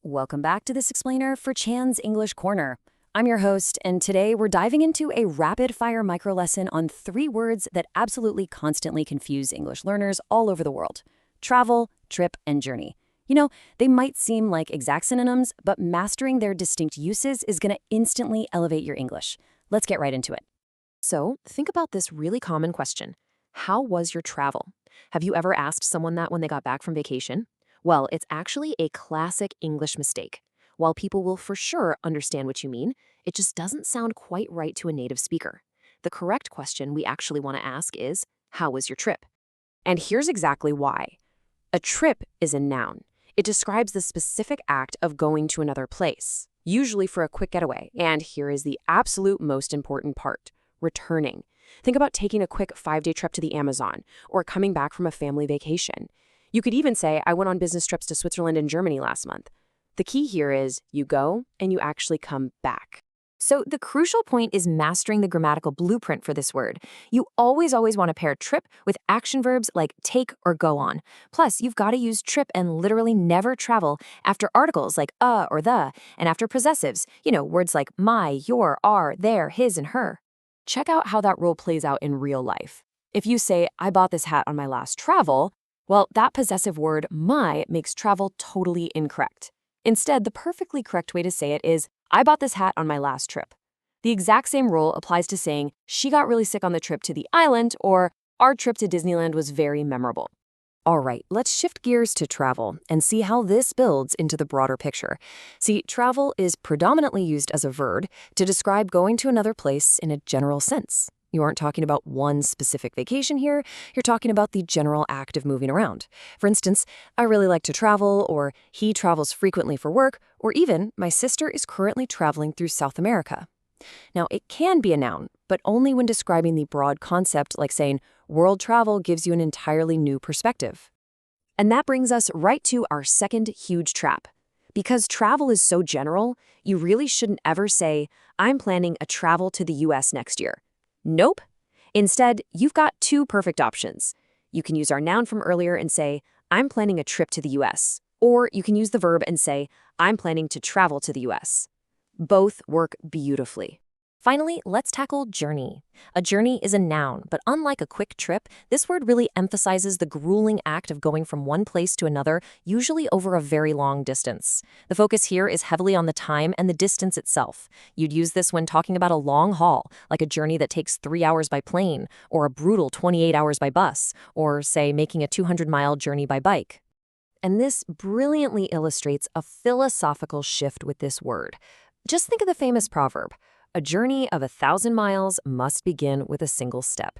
Welcome back to this explainer for Chan's English Corner. I'm your host, and today we're diving into a rapid-fire micro-lesson on 3 words that absolutely constantly confuse English learners all over the world: travel, trip, and journey. They might seem like exact synonyms, but mastering their distinct uses is going to instantly elevate your English. Let's get right into it. So, think about this really common question. How was your travel? Have you ever asked someone that when they got back from vacation? Well, it's actually a classic English mistake. While people will for sure understand what you mean, it just doesn't sound quite right to a native speaker. The correct question we actually want to ask is, how was your trip? And here's exactly why. A trip is a noun. It describes the specific act of going to another place, usually for a quick getaway. And here is the absolute most important part: returning. Think about taking a quick 5-day trip to the Amazon or coming back from a family vacation. You could even say, I went on business trips to Switzerland and Germany last month. The key here is you go and you actually come back. So the crucial point is mastering the grammatical blueprint for this word. You always want to pair trip with action verbs like take or go on. Plus, you've got to use trip and literally never travel after articles like or the, and after possessives, words like my, your, our, their, his, and her. Check out how that rule plays out in real life. If you say, I bought this hat on my last travel, well, that possessive word, my, makes travel totally incorrect. Instead, the perfectly correct way to say it is, I bought this hat on my last trip. The exact same rule applies to saying, she got really sick on the trip to the island, or our trip to Disneyland was very memorable. All right, let's shift gears to travel and see how this builds into the broader picture. See, travel is predominantly used as a verb to describe going to another place in a general sense. You aren't talking about one specific vacation here, you're talking about the general act of moving around. For instance, I really like to travel, or he travels frequently for work, or even my sister is currently traveling through South America. Now, it can be a noun, but only when describing the broad concept, like saying, world travel gives you an entirely new perspective. And that brings us right to our second huge trap. Because travel is so general, you really shouldn't ever say, I'm planning a travel to the US next year. Nope. Instead, you've got 2 perfect options. You can use our noun from earlier and say, I'm planning a trip to the US. Or you can use the verb and say, I'm planning to travel to the US. Both work beautifully. Finally, let's tackle journey. A journey is a noun, but unlike a quick trip, this word really emphasizes the grueling act of going from one place to another, usually over a very long distance. The focus here is heavily on the time and the distance itself. You'd use this when talking about a long haul, like a journey that takes 3 hours by plane, or a brutal 28 hours by bus, or, say, making a 200-mile journey by bike. And this brilliantly illustrates a philosophical shift with this word. Just think of the famous proverb, a journey of 1,000 miles must begin with a single step.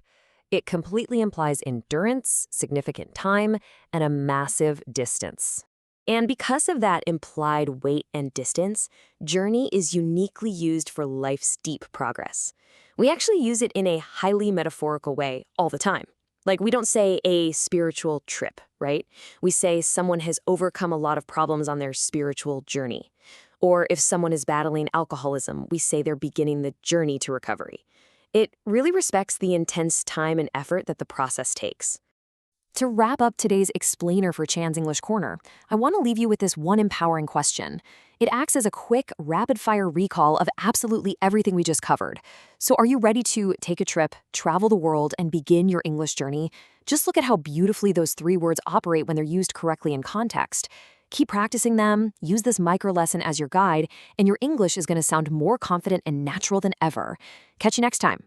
It completely implies endurance, significant time, and a massive distance. And because of that implied weight and distance, journey is uniquely used for life's deep progress. We actually use it in a highly metaphorical way all the time. Like, we don't say a spiritual trip, right? We say someone has overcome a lot of problems on their spiritual journey. Or if someone is battling alcoholism, we say they're beginning the journey to recovery. It really respects the intense time and effort that the process takes. To wrap up today's explainer for Chan's English Corner, I want to leave you with this one empowering question. It acts as a quick, rapid-fire recall of absolutely everything we just covered. So are you ready to take a trip, travel the world, and begin your English journey? Just look at how beautifully those 3 words operate when they're used correctly in context. Keep practicing them, use this micro lesson as your guide, and your English is going to sound more confident and natural than ever. Catch you next time.